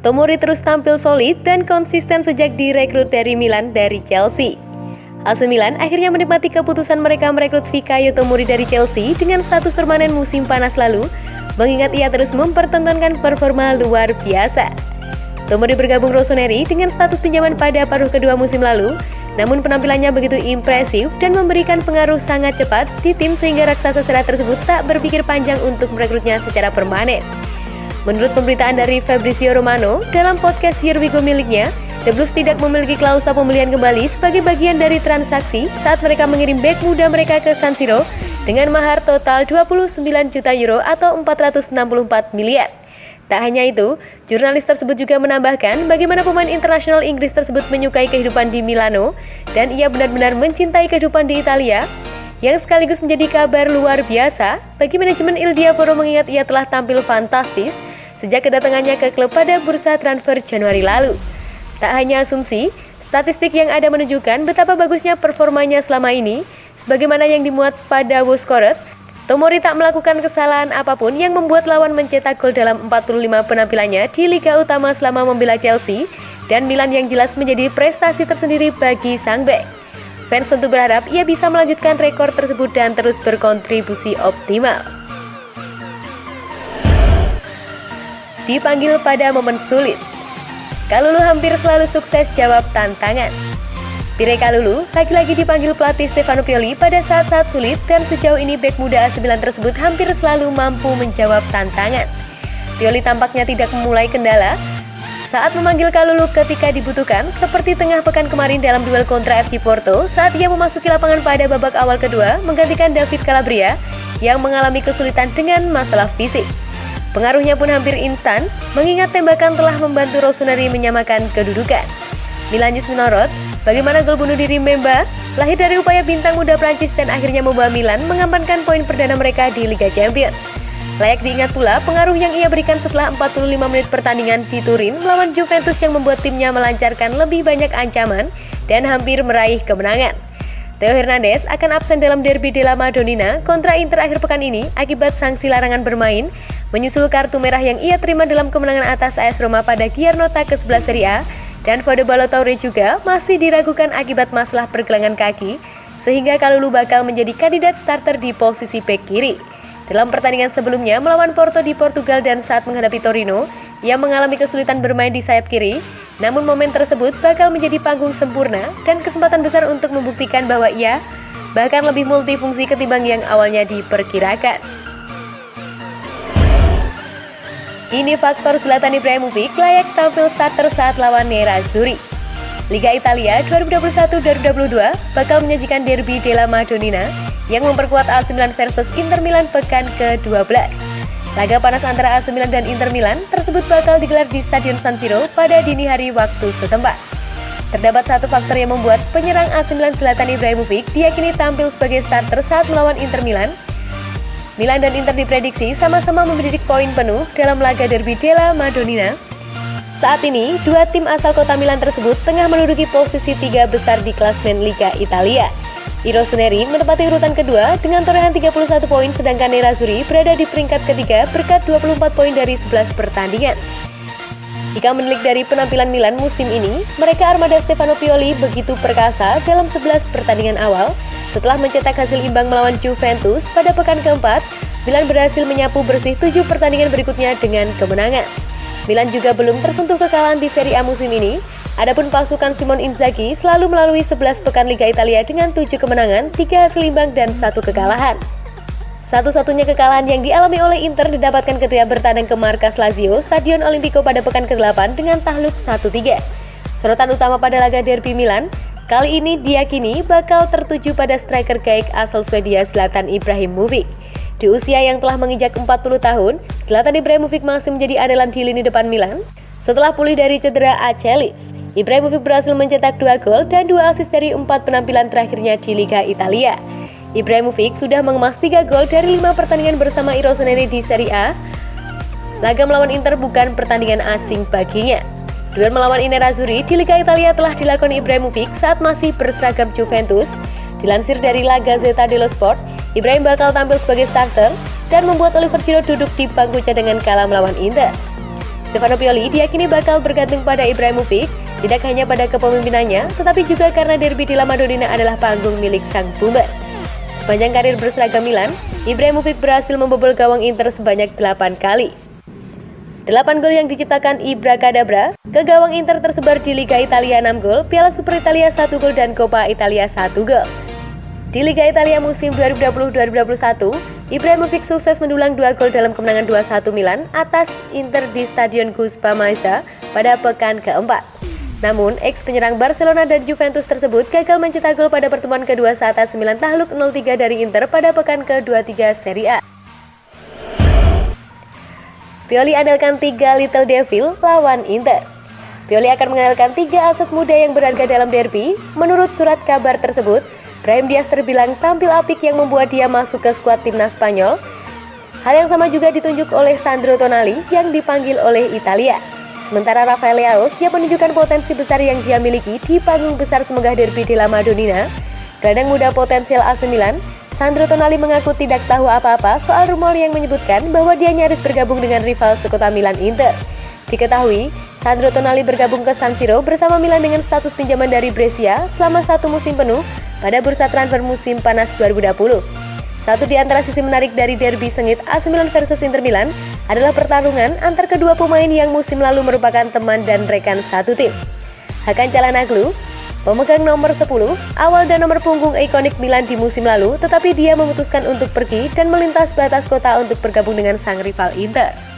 Tomori terus tampil solid dan konsisten sejak direkrut dari Milan dari Chelsea. AC Milan akhirnya menikmati keputusan mereka merekrut Fikayo Tomori dari Chelsea dengan status permanen musim panas lalu, mengingat ia terus mempertontonkan performa luar biasa. Tomori bergabung Rossoneri dengan status pinjaman pada paruh kedua musim lalu, namun penampilannya begitu impresif dan memberikan pengaruh sangat cepat di tim sehingga raksasa serat tersebut tak berpikir panjang untuk merekrutnya secara permanen. Menurut pemberitaan dari Fabrizio Romano dalam podcast Here We Go miliknya, The Blues tidak memiliki klausa pembelian kembali sebagai bagian dari transaksi saat mereka mengirim bek muda mereka ke San Siro dengan mahar total 29 juta euro atau 464 miliar. Tak hanya itu, jurnalis tersebut juga menambahkan bagaimana pemain internasional Inggris tersebut menyukai kehidupan di Milano dan ia benar-benar mencintai kehidupan di Italia, yang sekaligus menjadi kabar luar biasa bagi manajemen Il Diavolo mengingat ia telah tampil fantastis sejak kedatangannya ke klub pada bursa transfer Januari lalu. Tak hanya asumsi, statistik yang ada menunjukkan betapa bagusnya performanya selama ini, sebagaimana yang dimuat pada WhoScored. Tomori tak melakukan kesalahan apapun yang membuat lawan mencetak gol dalam 45 penampilannya di Liga Utama selama membela Chelsea dan Milan yang jelas menjadi prestasi tersendiri bagi sang bek. Fans tentu berharap ia bisa melanjutkan rekor tersebut dan terus berkontribusi optimal. Dipanggil pada momen sulit, Kalulu hampir selalu sukses jawab tantangan. Pire Kalulu lagi-lagi dipanggil pelatih Stefano Pioli pada saat-saat sulit dan sejauh ini bek muda AC Milan tersebut hampir selalu mampu menjawab tantangan. Pioli tampaknya tidak memulai kendala saat memanggil Kalulu ketika dibutuhkan, seperti tengah pekan kemarin dalam duel kontra FC Porto saat ia memasuki lapangan pada babak awal kedua menggantikan David Calabria yang mengalami kesulitan dengan masalah fisik. Pengaruhnya pun hampir instan mengingat tembakan telah membantu Rossoneri menyamakan kedudukan. Milanjus menyorot bagaimana gol bunuh diri Memba lahir dari upaya bintang muda Prancis dan akhirnya membawa Milan mengamankan poin perdana mereka di Liga Champions. Layak diingat pula pengaruh yang ia berikan setelah 45 menit pertandingan di Turin melawan Juventus yang membuat timnya melancarkan lebih banyak ancaman dan hampir meraih kemenangan. Theo Hernandez akan absen dalam derby della Madonnina kontra Inter akhir pekan ini akibat sanksi larangan bermain menyusul kartu merah yang ia terima dalam kemenangan atas AS Roma pada Giarnota ke-11 Serie A. Dan Fode Ballo-Touré juga masih diragukan akibat masalah pergelangan kaki, sehingga Kalulu bakal menjadi kandidat starter di posisi bek kiri. Dalam pertandingan sebelumnya melawan Porto di Portugal dan saat menghadapi Torino, ia mengalami kesulitan bermain di sayap kiri, namun momen tersebut bakal menjadi panggung sempurna dan kesempatan besar untuk membuktikan bahwa ia bahkan lebih multifungsi ketimbang yang awalnya diperkirakan. Ini faktor Zlatan Ibrahimovic layak tampil starter saat lawan Nerazzurri. Liga Italia 2021-2022 bakal menyajikan derby della Madonnina yang memperkuat AC Milan versus Inter Milan pekan ke-12. Laga panas antara AC Milan dan Inter Milan tersebut bakal digelar di Stadion San Siro pada dini hari waktu setempat. Terdapat satu faktor yang membuat penyerang AC Milan Zlatan Ibrahimovic diyakini tampil sebagai starter saat melawan Inter Milan. Milan dan Inter diprediksi sama-sama membidik poin penuh dalam laga derby della Madonnina. Saat ini, dua tim asal kota Milan tersebut tengah menduduki posisi 3 besar di klasmen Liga Italia. I Rossoneri menempati urutan kedua dengan torehan 31 poin, sedangkan Nerazzurri berada di peringkat ketiga berkat 24 poin dari 11 pertandingan. Jika menilik dari penampilan Milan musim ini, mereka armada Stefano Pioli begitu perkasa dalam 11 pertandingan awal. Setelah mencetak hasil imbang melawan Juventus pada pekan keempat, Milan berhasil menyapu bersih 7 pertandingan berikutnya dengan kemenangan. Milan juga belum tersentuh kekalahan di Serie A musim ini. Adapun pasukan Simon Inzaghi selalu melalui 11 pekan Liga Italia dengan 7 kemenangan, 3 hasil imbang dan 1 kekalahan. Satu-satunya kekalahan yang dialami oleh Inter didapatkan ketika bertandang ke markas Lazio, Stadion Olimpico pada pekan ke-8 dengan takluk 1-3. Sorotan utama pada laga derby Milan kali ini diyakini bakal tertuju pada striker gaek asal Swedia Zlatan Ibrahimovic. Di usia yang telah menginjak 40 tahun, Zlatan Ibrahimovic masih menjadi andalan di lini depan Milan. Setelah pulih dari cedera Achilles, Ibrahimovic berhasil mencetak 2 gol dan 2 assist dari 4 penampilan terakhirnya di Liga Italia. Ibrahimovic sudah mengemas 3 gol dari 5 pertandingan bersama I Rossoneri di Serie A. Laga melawan Inter bukan pertandingan asing baginya. Duel melawan Nerazzurri di Liga Italia telah dilakoni Ibrahimovic saat masih berseragam Juventus. Dilansir dari La Gazzetta dello Sport, Ibrahim bakal tampil sebagai starter dan membuat Oliver Giroud duduk di bangku cadangan kala melawan Inter. Stefano Pioli diyakini bakal bergantung pada Ibrahimovic, tidak hanya pada kepemimpinannya, tetapi juga karena derby di La Madonnina adalah panggung milik sang Pumba. Sepanjang karir berseragam Milan, Ibrahimovic berhasil membobol gawang Inter sebanyak 8 kali. 8 gol yang diciptakan Ibra Kadabra ke gawang Inter tersebar di Liga Italia 6 gol, Piala Super Italia 1 gol, dan Coppa Italia 1 gol. Di Liga Italia musim 2020-2021, Ibrahimovic sukses mendulang 2 gol dalam kemenangan 2-1 Milan atas Inter di Stadion Giuseppe Meazza pada pekan keempat. Namun, ex-penyerang Barcelona dan Juventus tersebut gagal mencetak gol pada pertemuan kedua saat AC Milan takluk 0-3 dari Inter pada pekan ke-23 Serie A. Pioli andalkan 3 Little Devil lawan Inter. Pioli akan mengandalkan 3 aset muda yang berharga dalam derby. Menurut surat kabar tersebut, Brahim Diaz terbilang tampil apik yang membuat dia masuk ke skuad timnas Spanyol. Hal yang sama juga ditunjuk oleh Sandro Tonali yang dipanggil oleh Italia. Sementara Rafael Leao siap menunjukkan potensi besar yang dia miliki di panggung besar semegah derby di La Madonnina. Gelandang muda potensial AC Milan, Sandro Tonali mengaku tidak tahu apa-apa soal rumor yang menyebutkan bahwa dia nyaris bergabung dengan rival sekota Milan, Inter. Diketahui, Sandro Tonali bergabung ke San Siro bersama Milan dengan status pinjaman dari Brescia selama 1 musim penuh pada bursa transfer musim panas 2020. Satu di antara sisi menarik dari derby sengit AC Milan versus Inter Milan adalah pertarungan antar kedua pemain yang musim lalu merupakan teman dan rekan satu tim. Hakan Çalhanoğlu, pemegang nomor 10, awal dan nomor punggung ikonik Milan di musim lalu, tetapi dia memutuskan untuk pergi dan melintas batas kota untuk bergabung dengan sang rival Inter.